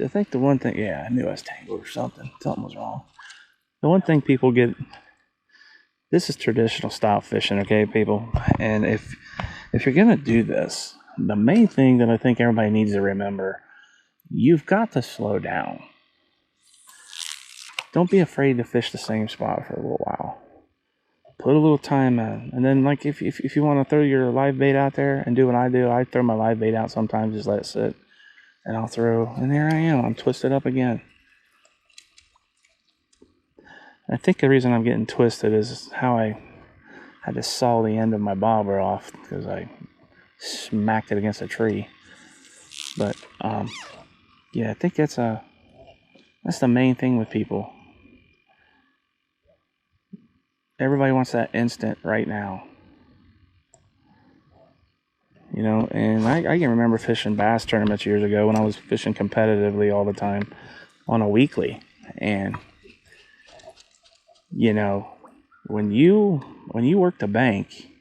I think the one thing, yeah, I knew I was tangled or something. Something was wrong. The one thing people get, this is traditional style fishing, okay, people? And if you're gonna do this, the main thing that I think everybody needs to remember, you've got to slow down. Don't be afraid to fish the same spot for a little while. Put a little time in, and then like if you want to throw your live bait out there and do what I do, I throw my live bait out sometimes, just let it sit, and I'll throw, and there I am. I'm twisted up again. I think the reason I'm getting twisted is how I had to saw the end of my bobber off because I smacked it against a tree. But yeah, I think that's the main thing with people. Everybody wants that instant right now. You know, and I can remember fishing bass tournaments years ago when I was fishing competitively all the time on a weekly. And, you know, when you worked the bank,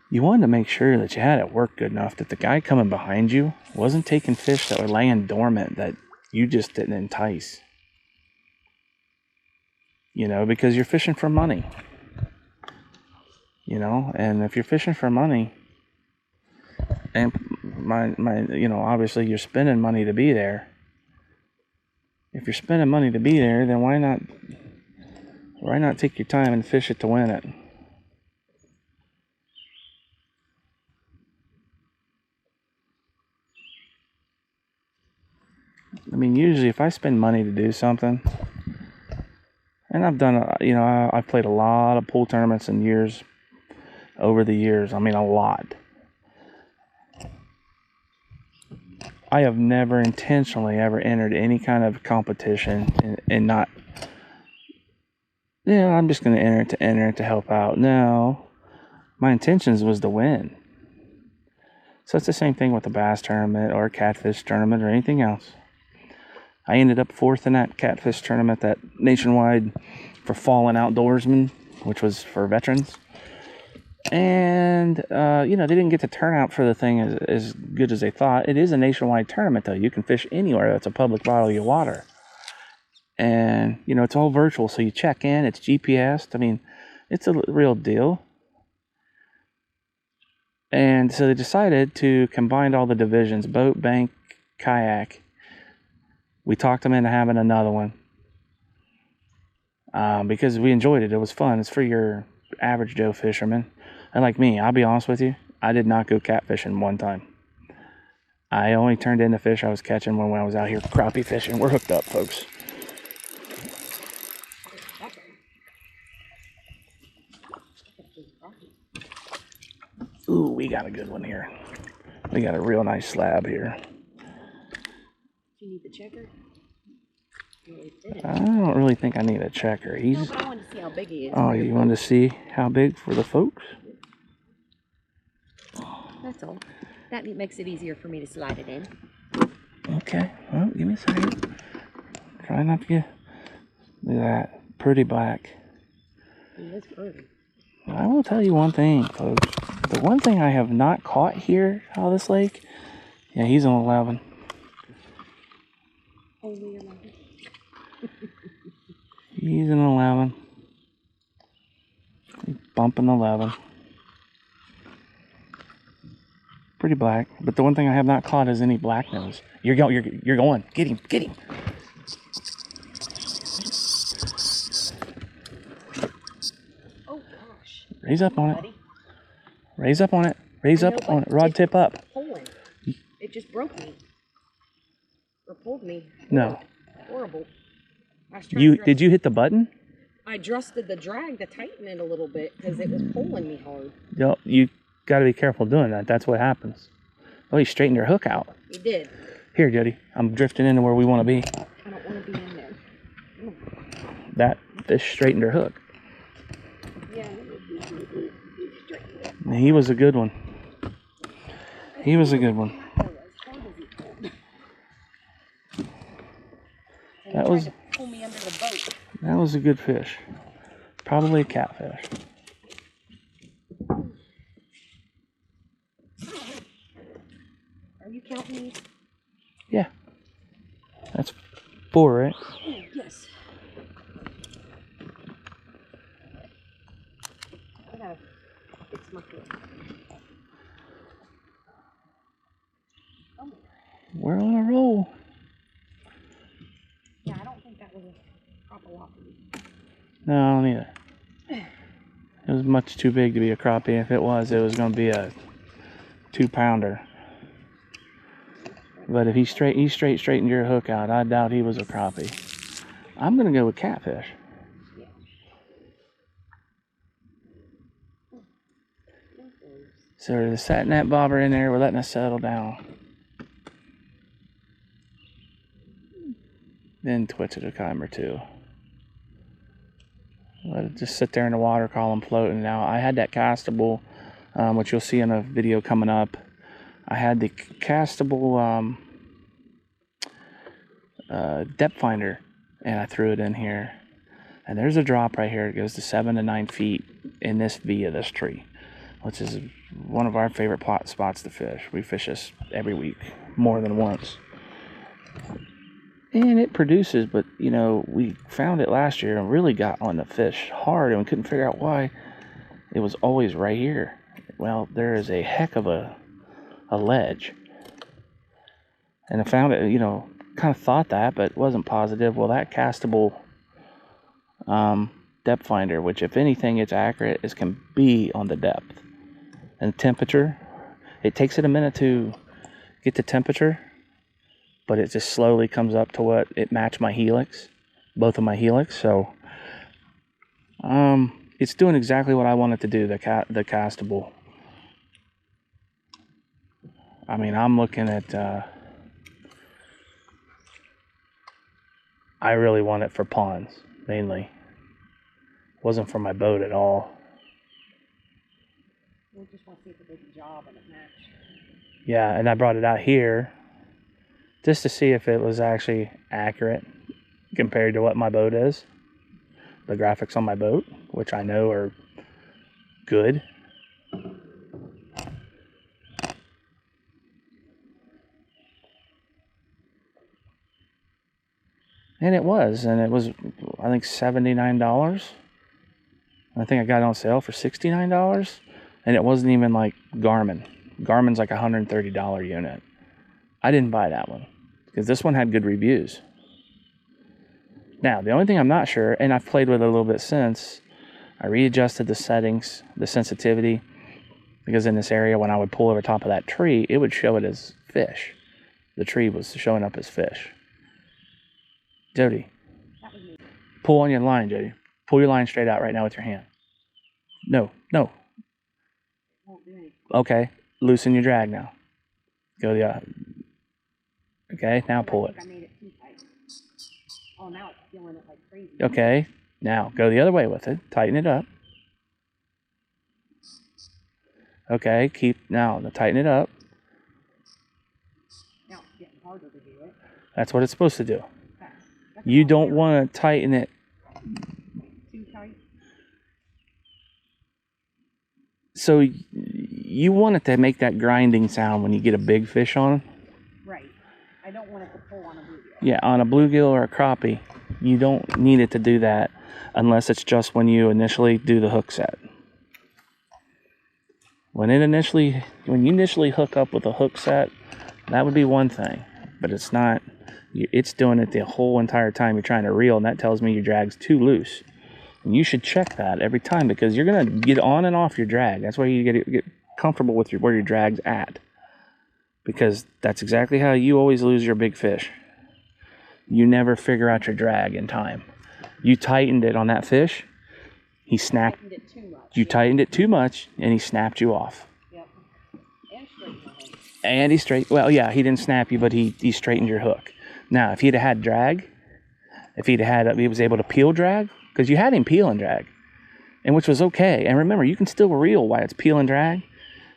you wanted to make sure that you had it work good enough that the guy coming behind you wasn't taking fish that were laying dormant that you just didn't entice. You know, because you're fishing for money. You know, and if you're fishing for money, and my you know, obviously you're spending money to be there. If you're spending money to be there, then why not take your time and fish it to win it? I mean, usually if I spend money to do something, and I've done, you know, I've played a lot of pool tournaments in years, over the years. I mean, a lot. I have never intentionally ever entered any kind of competition and not, yeah, I'm just going to enter it to help out. No, my intentions was to win. So it's the same thing with a bass tournament or a catfish tournament or anything else. I ended up fourth in that catfish tournament, that nationwide for fallen outdoorsmen, which was for veterans. And, you know, they didn't get the turnout for the thing as good as they thought. It is a nationwide tournament, though. You can fish anywhere that's a public body of water. And, you know, it's all virtual, so you check in, it's GPSed. I mean, it's a real deal. And so they decided to combine all the divisions, boat, bank, kayak. We talked them into having another one. Because we enjoyed it. It was fun. It's for your average Joe fisherman. And like me, I'll be honest with you, I did not go catfishing one time. I only turned in the fish I was catching when I was out here crappie fishing. We're hooked up, folks. Ooh, we got a good one here. We got a real nice slab here. Do you need the checker? I don't really think I need a checker. No, but I wanted to see how big he is. Oh, you wanted to see how big for the folks? That's all. That makes it easier for me to slide it in. Okay, well, give me a second. Try not to get... Look at that. Pretty black. That's pretty. I will tell you one thing, folks. The one thing I have not caught here out of this lake, yeah, he's an 11. Only 11. He's an 11. He's bumping 11. Pretty black, but the one thing I have not caught is any black nose. You're going. Get him. Oh gosh. Raise up on it. Buddy. Raise up on it. Raise up on it. Rod tip up. Pulling. It just broke me. Or pulled me. No. Horrible. Did you hit the button? I adjusted the drag to tighten it a little bit because it was pulling me hard. You got to be careful doing that. That's what happens. Oh, he straightened your hook out. He did. Here, Jody. I'm drifting into where we want to be. I don't want to be in there. That fish straightened her hook. Yeah. He was a good one. He was a good one. That was... Pull me under the boat. That was a good fish. Probably a catfish. Are you counting these? Yeah. 4, right? Yes. I gotta fix my foot. Oh. We're on a roll. Yeah, I don't think that was a proper crappie. No, I don't either. It was much too big to be a crappie. If it was going to be a 2-pounder. But if he straightened your hook out, I doubt he was a crappie. I'm going to go with catfish. So there's a sat net bobber in there. We're letting it settle down. Then twitch it a time or two. Let it just sit there in the water, column floating. Now, I had that castable, which you'll see in a video coming up. I had the castable depth finder, and I threw it in here. And there's a drop right here. It goes to 7 to 9 feet in this V of this tree, which is one of our favorite spots to fish. We fish this every week, more than once. And it produces, but you know, we found it last year and really got on the fish hard, and we couldn't figure out why it was always right here. Well, there is a heck of a ledge. And I found it, you know, kind of thought that, but wasn't positive. Well, that castable depth finder, which if anything, it's accurate as can be on the depth. And temperature, it takes it a minute to get the temperature, but it just slowly comes up to what it matched my helix, both of my helix. So it's doing exactly what I want it to do, the castable. I mean, I'm looking at I really want it for ponds mainly. Wasn't for my boat at all. We just want to see if it did the job and it matched. Yeah, and I brought it out here just to see if it was actually accurate compared to what my boat is. The graphics on my boat, which I know are good. And it was, I think $79. I think I got it on sale for $69, and it wasn't even like Garmin. Garmin's like a $130 unit. I didn't buy that one because this one had good reviews. Now, the only thing I'm not sure, and I've played with it a little bit since, I readjusted the settings, the sensitivity, because in this area, when I would pull over top of that tree, it would show it as fish. The tree was showing up as fish. Jody, pull on your line, Jody. Pull your line straight out right now with your hand. No. Okay, loosen your drag now. Go the other. Okay, now pull it. I made it too tight. Oh, now it's feeling it like crazy. Okay, now go the other way with it. Tighten it up. Okay, tighten it up. Now it's getting harder to do it. That's what it's supposed to do. You don't want to tighten it too tight. So you want it to make that grinding sound when you get a big fish on. Right. I don't want it to pull on a bluegill. Yeah, on a bluegill or a crappie, you don't need it to do that unless it's just when you initially do the hook set. When you initially hook up with a hook set, that would be one thing, but it's not. It's doing it the whole entire time you're trying to reel, and that tells me your drag's too loose. And you should check that every time because you're gonna get on and off your drag. That's why you get comfortable with where your drag's at, because that's exactly how you always lose your big fish. You never figure out your drag in time. You tightened it on that fish. He snapped. You tightened it too much, and he snapped you off. Yep. And he straightened. Well, yeah, he didn't snap you, but he straightened your hook. Now, if he'd have had drag, he was able to peel drag, because you had him peel and drag, and which was okay. And remember, you can still reel while it's peel and drag.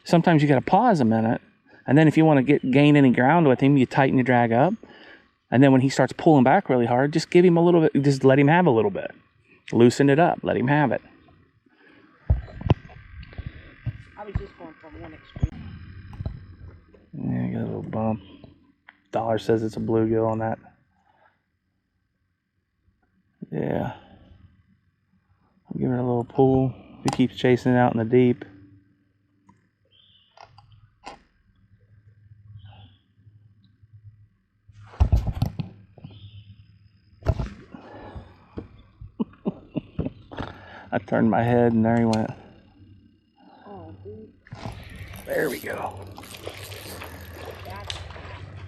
Sometimes you got to pause a minute, and then if you want to gain any ground with him, you tighten your drag up, and then when he starts pulling back really hard, just give him a little bit. Just let him have a little bit. Loosen it up. Let him have it. I was just going from one extreme. Yeah, got a little bump. Dollar says it's a bluegill on that. Yeah. I'll give it a little pull. If he keeps chasing it out in the deep. I turned my head and there he went. Oh, dude. There we go.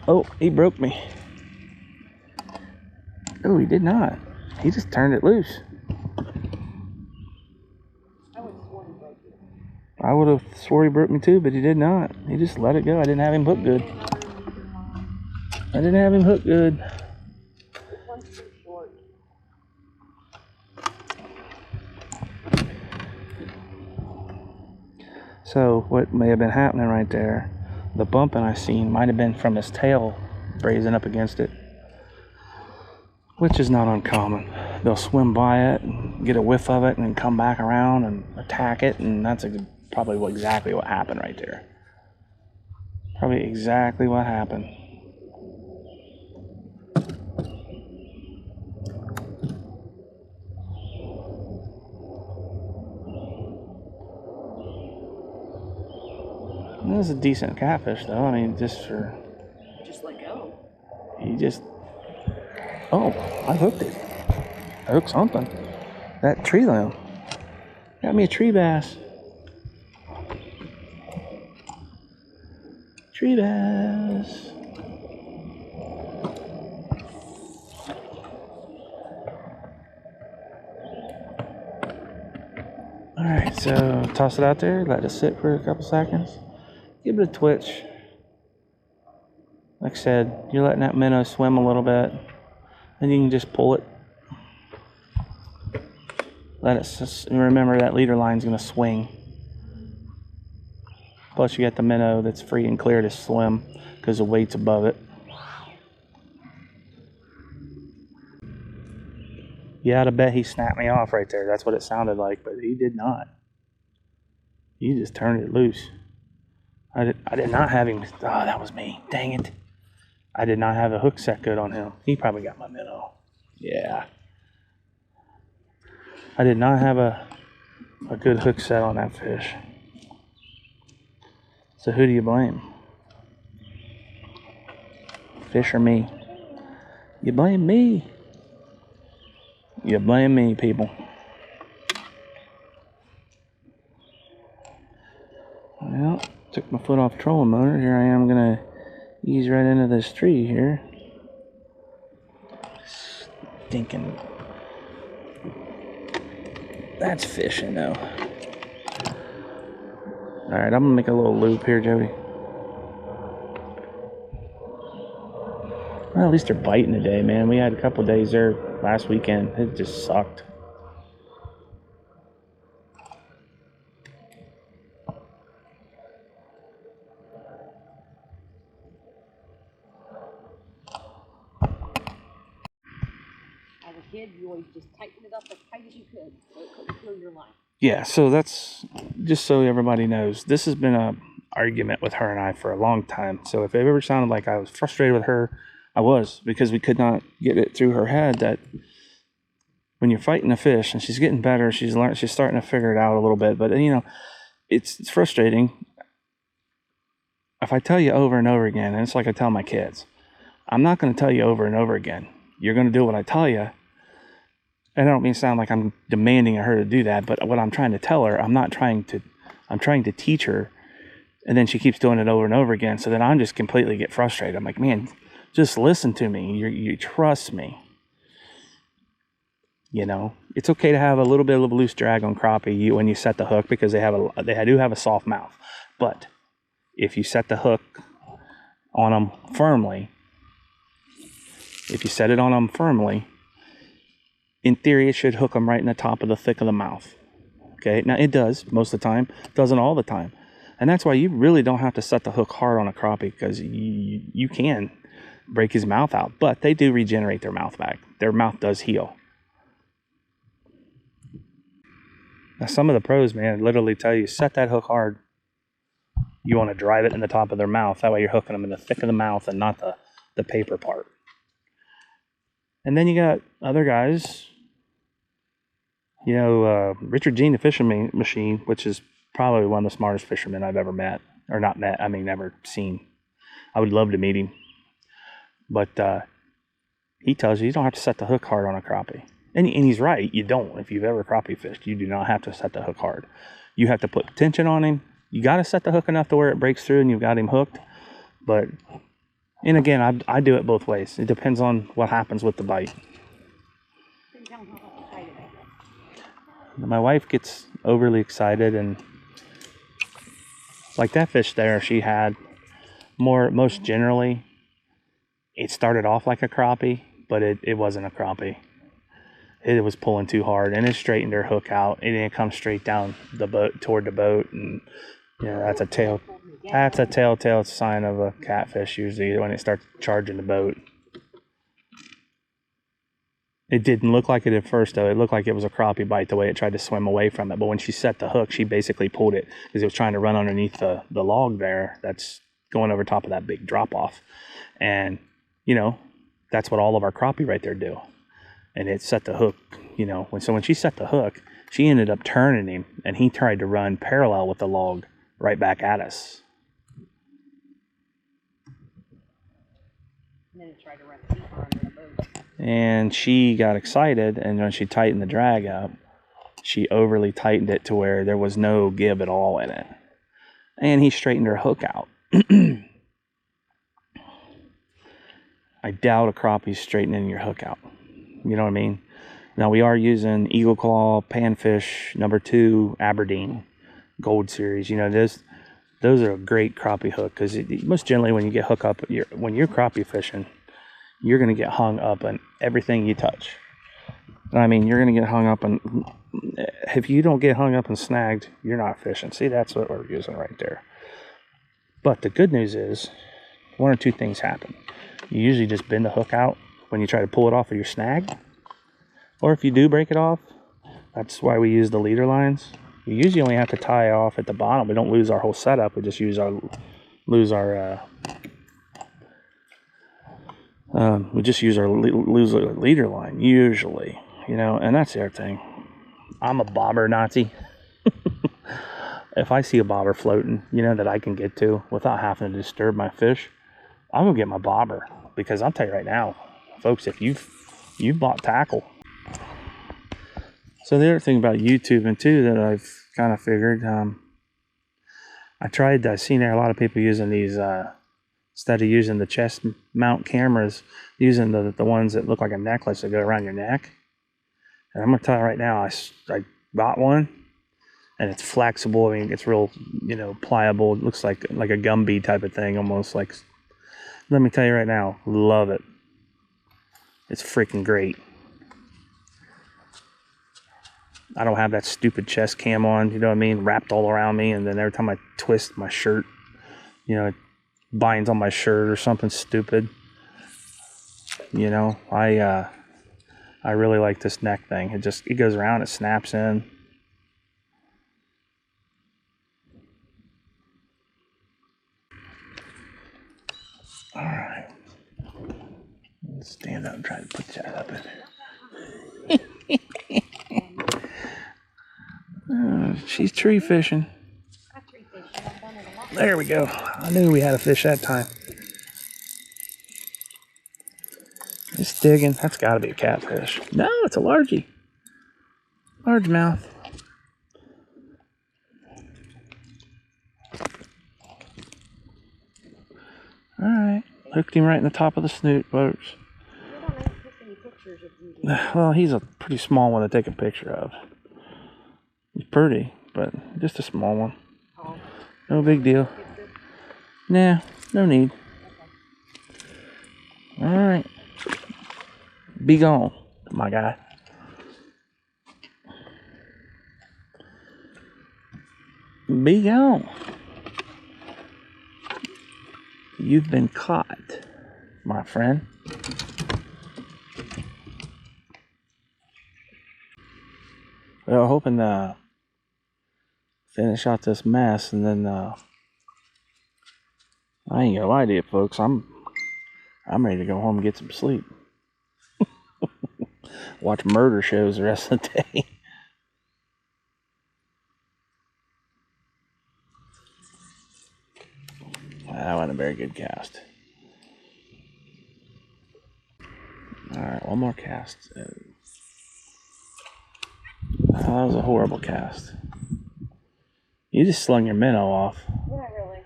Oh, he broke me. Oh, he did not. He just turned it loose. I would have swore he broke me too, but he did not. He just let it go. I didn't have him hooked good. I didn't have him hooked good. This one's too short. So what may have been happening right there, the bumping I seen might have been from his tail braising up against it, which is not uncommon. They'll swim by it and get a whiff of it and then come back around and attack it, and that's probably exactly what happened right there. Probably exactly what happened. This is a decent catfish, though. I mean, just let go. He just. Oh, I hooked it. I hooked something. That tree limb. Got me a tree bass. Tree bass. Alright, so toss it out there, let it sit for a couple seconds. Give it a twitch. Like I said, you're letting that minnow swim a little bit. Then you can just pull it. Let it, remember that leader line's going to swing. Plus you got the minnow that's free and clear to swim because the weight's above it. Yeah, I'd bet he snapped me off right there. That's what it sounded like, but he did not. He just turned it loose. I did not have him. Oh, that was me. Dang it. I did not have a hook set good on him. He probably got my minnow. Yeah. I did not have a good hook set on that fish. So who do you blame? Fish or me? You blame me. You blame me, people. Well, took my foot off trolling motor. Here I am gonna ease right into this tree here. Stinking. That's fishing though. Alright, I'm gonna make a little loop here, Jody. Well, at least they're biting today, man. We had a couple days there last weekend. It just sucked. As a kid, you always just tighten it up as tight as you could so it couldn't kill your line. Yeah, so that's just so everybody knows. This has been a argument with her and I for a long time. So if it ever sounded like I was frustrated with her, I was, because we could not get it through her head that when you're fighting a fish and she's getting better, she's starting to figure it out a little bit. But you know, it's frustrating. If I tell you over and over again, and it's like I tell my kids, I'm not going to tell you over and over again. You're going to do what I tell you. And I don't mean to sound like I'm demanding of her to do that, but what I'm trying to tell her, I'm trying to teach her, and then she keeps doing it over and over again. So then I'm just completely get frustrated. I'm like, man, just listen to me. You trust me. You know, it's okay to have a little bit of a loose drag on crappie when you set the hook because they do have a soft mouth. But if you set the hook on them firmly, in theory, it should hook them right in the top of the thick of the mouth. Okay, now it does most of the time, doesn't all the time. And that's why you really don't have to set the hook hard on a crappie, because you can break his mouth out, but they do regenerate their mouth back. Their mouth does heal. Now, some of the pros, man, literally tell you, set that hook hard. You want to drive it in the top of their mouth. That way you're hooking them in the thick of the mouth and not the paper part. And then you got other guys You know, Richard Gene, the fishing machine, which is probably one of the smartest fishermen I've ever met. Or not met, I mean, never seen. I would love to meet him. But he tells you don't have to set the hook hard on a crappie. And he's right, you don't. If you've ever crappie fished, you do not have to set the hook hard. You have to put tension on him. You got to set the hook enough to where it breaks through and you've got him hooked. But, and again, I do it both ways. It depends on what happens with the bite. My wife gets overly excited, and like that fish there, she had most generally, it started off like a crappie, but it wasn't a crappie. It was pulling too hard, and it straightened her hook out. It didn't come straight down the boat toward the boat, and that's a telltale sign of a catfish usually when it starts charging the boat. It didn't look like it at first, though. It looked like it was a crappie bite the way it tried to swim away from it. But when she set the hook, she basically pulled it because it was trying to run underneath the log there that's going over top of that big drop-off. And, that's what all of our crappie right there do. And it set the hook, So when she set the hook, she ended up turning him, and he tried to run parallel with the log right back at us. And then it tried to run deeper under the boat. And she got excited, and when she tightened the drag up, she overly tightened it to where there was no give at all in it. And he straightened her hook out. I doubt a crappie's straightening your hook out. You know what I mean? Now, we are using Eagle Claw Panfish number 2 Aberdeen Gold Series. Those are a great crappie hook because most generally when you get hook up, when you're crappie fishing, you're going to get hung up on everything you touch. I mean, you're going to get hung up on, if you don't get hung up and snagged, you're not fishing. See, that's what we're using right there. But the good news is, one or two things happen. You usually just bend the hook out when you try to pull it off of your snag. Or if you do break it off, that's why we use the leader lines. You usually only have to tie off at the bottom. We don't lose our whole setup. We just lose our leader line usually, and that's the other thing. I'm a bobber Nazi. If I see a bobber floating, that I can get to without having to disturb my fish, I'm gonna get my bobber, because I'll tell you right now, folks, if you've bought tackle. So the other thing about YouTubing too that I've kind of figured, I've seen a lot of people using these, instead of using the chest mount cameras, using the ones that look like a necklace that go around your neck. And I'm going to tell you right now, I bought one, and it's flexible. I mean, it's real, pliable. It looks like a Gumby type of thing, almost like. Let me tell you right now, love it. It's freaking great. I don't have that stupid chest cam on, you know what I mean, wrapped all around me, and then every time I twist my shirt, it binds on my shirt or something stupid. I really like this neck thing. It goes around, it snaps in. All right. Let's stand up and try to put that up in there. She's tree fishing. There we go. I knew we had a fish that time. It's digging. That's got to be a catfish. No, it's a largie. Largemouth. All right. Hooked him right in the top of the snoot, folks. Well, he's a pretty small one to take a picture of. He's pretty, but just a small one. No big deal. Nah, no need. All right. Be gone, my guy. Be gone. You've been caught, my friend. Well, hoping to finish out this mess, and then I ain't gonna lie to you, folks. I'm ready to go home and get some sleep. Watch murder shows the rest of the day. That wasn't a very good cast. Alright, one more cast. Oh, that was a horrible cast. You just slung your minnow off. Did I really?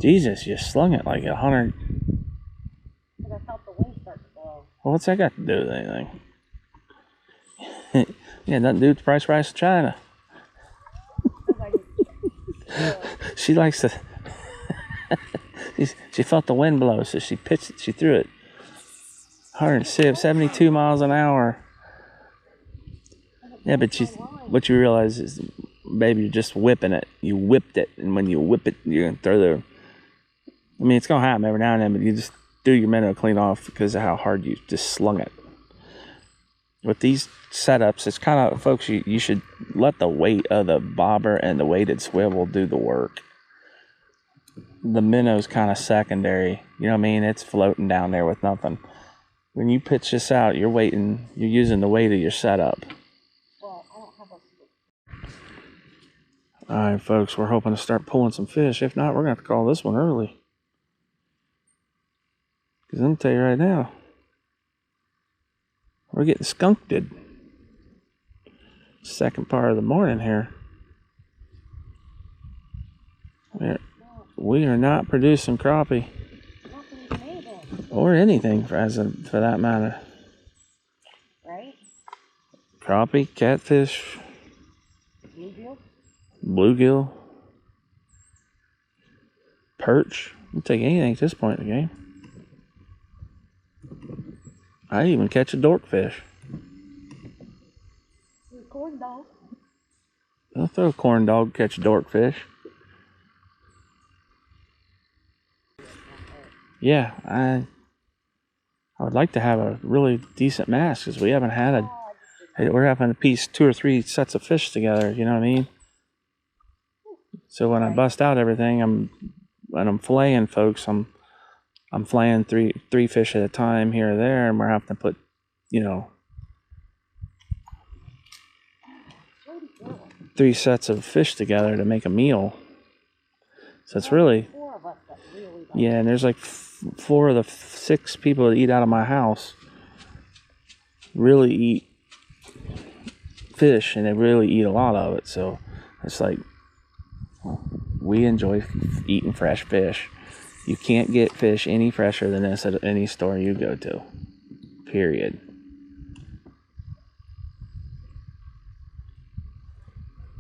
Jesus, you slung it like 100. Because I felt the wind start to blow. Well, what's that got to do with anything? Yeah, nothing to do with the price of China. She likes to. She felt the wind blow, so she pitched it. She threw it 172 miles an hour. Yeah, but what you realize is, baby, you're just whipping it. You whipped it, and when you whip it, you're gonna throw the. I mean, it's gonna happen every now and then, but you just do your minnow clean off because of how hard you just slung it. With these setups, it's kind of, folks, you should let the weight of the bobber and the weighted swivel do the work. The minnow's kind of secondary. You know what I mean? It's floating down there with nothing. When you pitch this out, you're using the weight of your setup. Well, I don't have a... All right, folks, we're hoping to start pulling some fish. If not, we're going to have to call this one early. Because I'm going to tell you right now, we're getting skunked. Second part of the morning here. We are not producing crappie. Or anything for that matter. Right? Crappie, catfish, Bluegill? Bluegill, perch. We'll take anything at this point in the game. I even catch a dorkfish. Corn dog. I'll throw a corn dog, catch a dorkfish. Yeah, I would like to have a really decent mass because we haven't had we're having to piece 2 or 3 sets of fish together, you know what I mean? So when I bust out everything, when I'm filleting folks, I'm filleting three fish at a time here or there, and we're having to put, 3 sets of fish together to make a meal. So it's really, yeah, and there's like 4 of the 6 people that eat out of my house really eat fish, and they really eat a lot of it. So it's like, we enjoy eating fresh fish. You can't get fish any fresher than this at any store you go to. Period.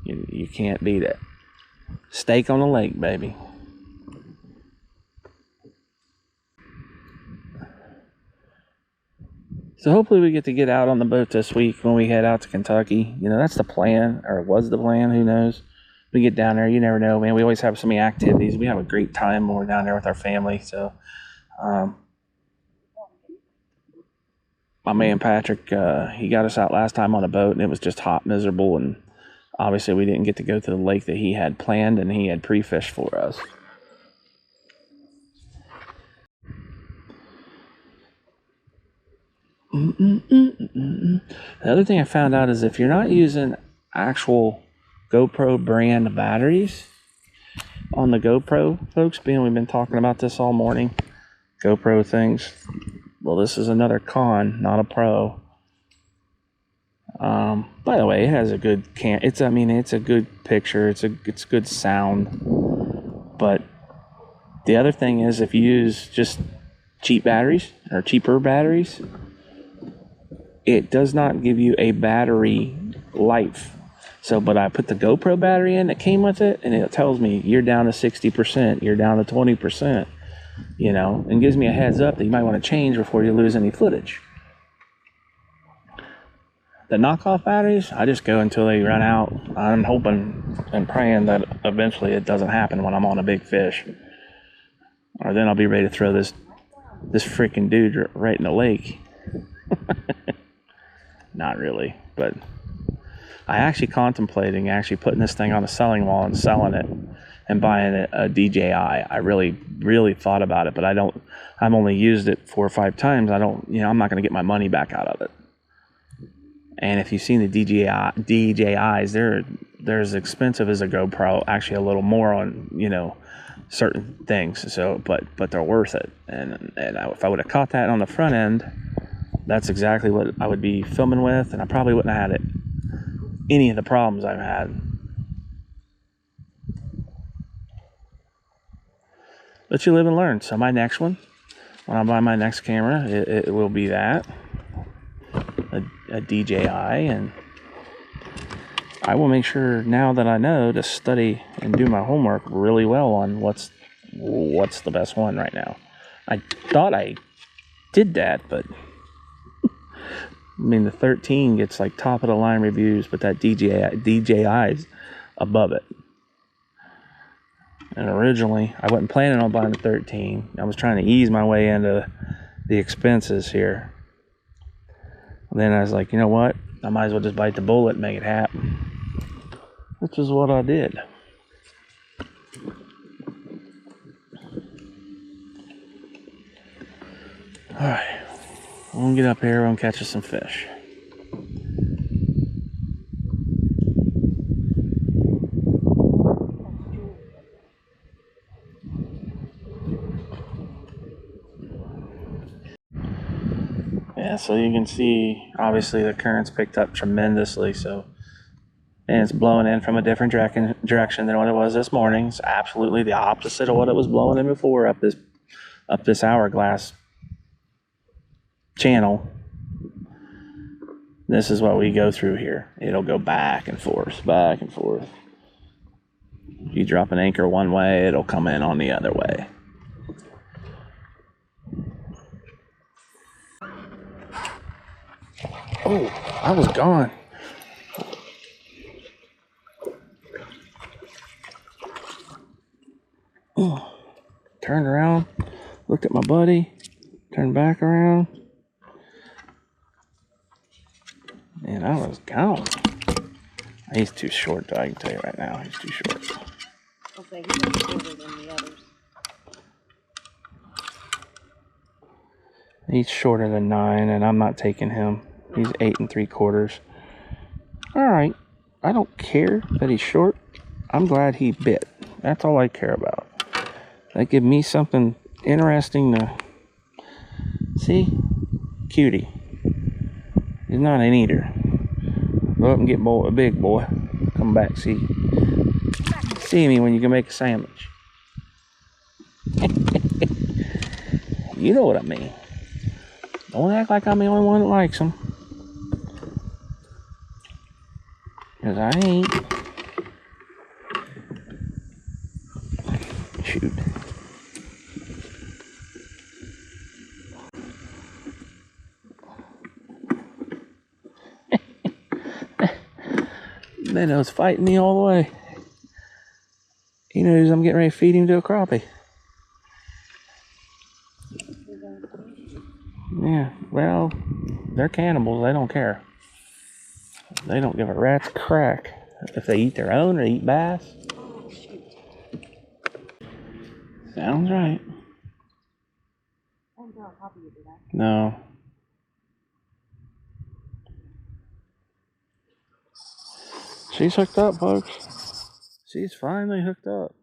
You can't beat it. Steak on the lake, baby. So hopefully we get out on the boat this week when we head out to Kentucky. That's the plan, or was the plan, who knows. We get down there, you never know, man. We always have so many activities. We have a great time when we're down there with our family. So my man Patrick, he got us out last time on a boat, and it was just hot, miserable, and obviously we didn't get to go to the lake that he had planned and he had pre-fished for us. The other thing I found out is if you're not using actual GoPro brand batteries on the GoPro, folks, we've been talking about this all morning, GoPro things. Well, this is another con, not a pro. By the way, it has a good it's a good picture, it's good sound. But the other thing is, if you use just cheap batteries or cheaper batteries, it does not give you a battery life. So, but I put the GoPro battery in that came with it, and it tells me you're down to 60%, you're down to 20%, and gives me a heads up that you might want to change before you lose any footage. The knockoff batteries, I just go until they run out. I'm hoping and praying that eventually it doesn't happen when I'm on a big fish. Or then I'll be ready to throw this freaking dude right in the lake. Not really, but I actually contemplating putting this thing on the selling wall and selling it and buying a DJI. I really, really thought about it, but I've only used it 4 or 5 times. I'm not going to get my money back out of it. And if you've seen the DJIs, they're as expensive as a GoPro, actually a little more on, certain things. So, but they're worth it. And if I would have caught that on the front end, that's exactly what I would be filming with, and I probably wouldn't have had any of the problems I've had. But you live and learn. So my next one, when I buy my next camera, it will be that, a DJI, and I will make sure now that I know to study and do my homework really well on what's the best one right now. I thought I did that, but I mean the 13 gets like top of the line reviews, but that DJI's above it. And originally, I wasn't planning on buying the 13. I was trying to ease my way into the expenses here. And then I was like, you know what? I might as well just bite the bullet and make it happen. Which is what I did. Alright. I'm going to get up here and catch us some fish. Yeah, so you can see, obviously the current's picked up tremendously, and it's blowing in from a different direction than what it was this morning. It's absolutely the opposite of what it was blowing in before up this hourglass channel. This is what we go through here. It'll go back and forth, back and forth. If you drop an anchor one way, it'll come in on the other way. Oh, I was gone. Oh, turned around, looked at my buddy, turned back around, and I was gone. He's too short, though, I can tell you right now. He's too short. Okay, he's shorter than the others. He's shorter than 9, and I'm not taking him. He's 8 3/4. Alright, I don't care that he's short. I'm glad he bit. That's all I care about. That give me something interesting to see. Cutie. He's not an eater. Go up and get a big boy. Come back, see me when you can make a sandwich. You know what I mean. Don't act like I'm the only one that likes them. Because I ain't. Shoot. Minnow's fighting me all the way. He knows I'm getting ready to feed him to a crappie. Yeah, well, they're cannibals. They don't care. They don't give a rat's crack if they eat their own or eat bass. Sounds right. No. She's hooked up, folks. She's finally hooked up.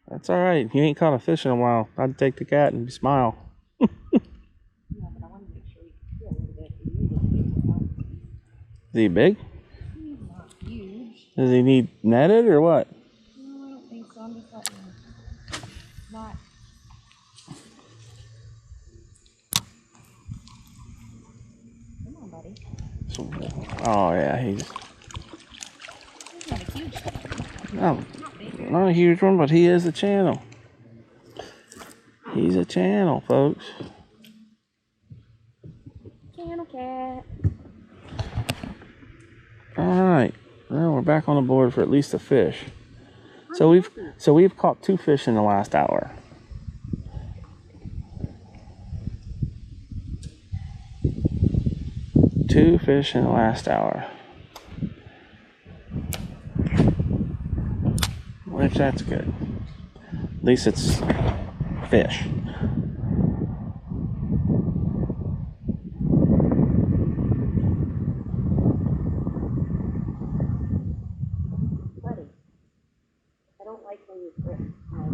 That's all right. You ain't caught a fish in a while. I'd take the cat and smile. Yeah, but I want to make sure he can feel a little bit. Is he big? He's not huge. Does he need netted or what? No, I don't think so. I'm just letting him not. Come on, buddy. Oh, yeah, he's not a huge one. no, not a huge one, but he is a channel. He's a channel, folks. Channel cat. All right, well, we're back on the board for at least a fish. So we've caught 2 fish in the last hour. Two fish in the last hour. Which that's good. At least it's fish. Buddy, I don't like when you grip my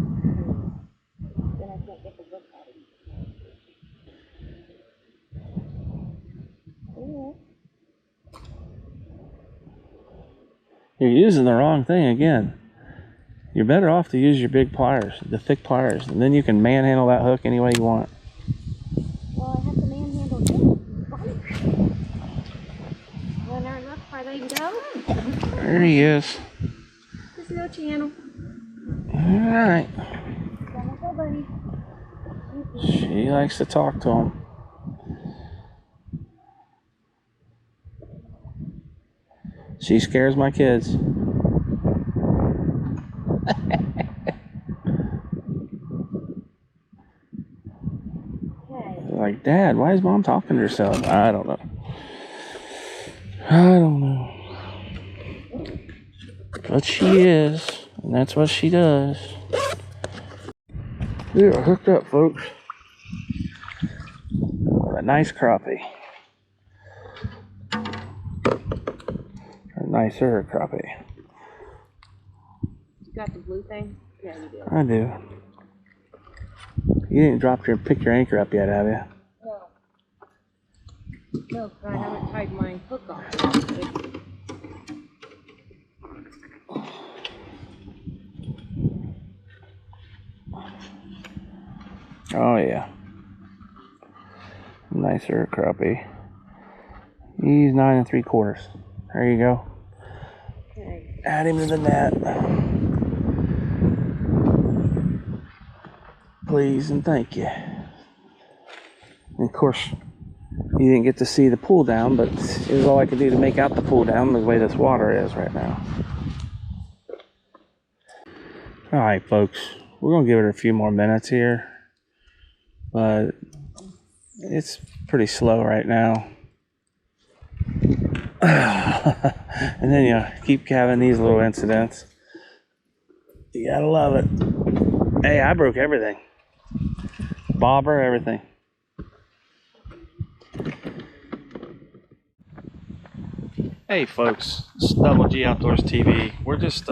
You're using the wrong thing again. You're better off to use your big pliers, the thick pliers, and then you can manhandle that hook any way you want. Well, I have to manhandle too. Well, now look where they go. There he is. There's no channel. Alright. Go, buddy. She likes to talk to him. She scares my kids. Okay. Like, Dad, why is Mom talking to herself? I don't know. I don't know. But she is, and that's what she does. We are hooked up, folks. With a nice crappie. A nicer crappie. You got the blue thing? Yeah, you did. I do. You didn't pick your anchor up yet, have you? No. No, 'cause I haven't tied my hook on. Oh yeah. Nicer crappie. He's 9 3/4. There you go. Okay. Add him to the net. Please and thank you. And of course, you didn't get to see the pull down, but it was all I could do to make out the pull down the way this water is right now. Alright, folks. We're going to give it a few more minutes here. But it's pretty slow right now. And then you keep having these little incidents. You gotta love it. Hey, I broke everything. Bobber, everything. Hey folks, it's Double G Outdoors TV. We're just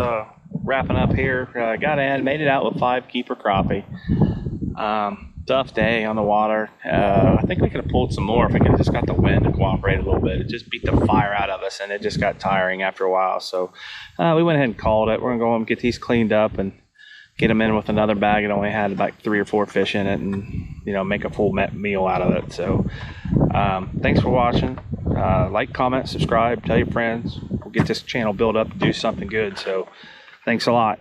wrapping up here. Got in, made it out with 5 keeper crappie. Tough day on the water. I think we could have pulled some more if we could have just got the wind to cooperate a little bit. It just beat the fire out of us and it just got tiring after a while. So we went ahead and called it. We're gonna go home and get these cleaned up and get them in with another bag. It only had like 3 or 4 fish in it, and make a full meal out of it. So thanks for watching. Like, comment, subscribe, tell your friends. We'll get this channel built up and do something good. So thanks a lot.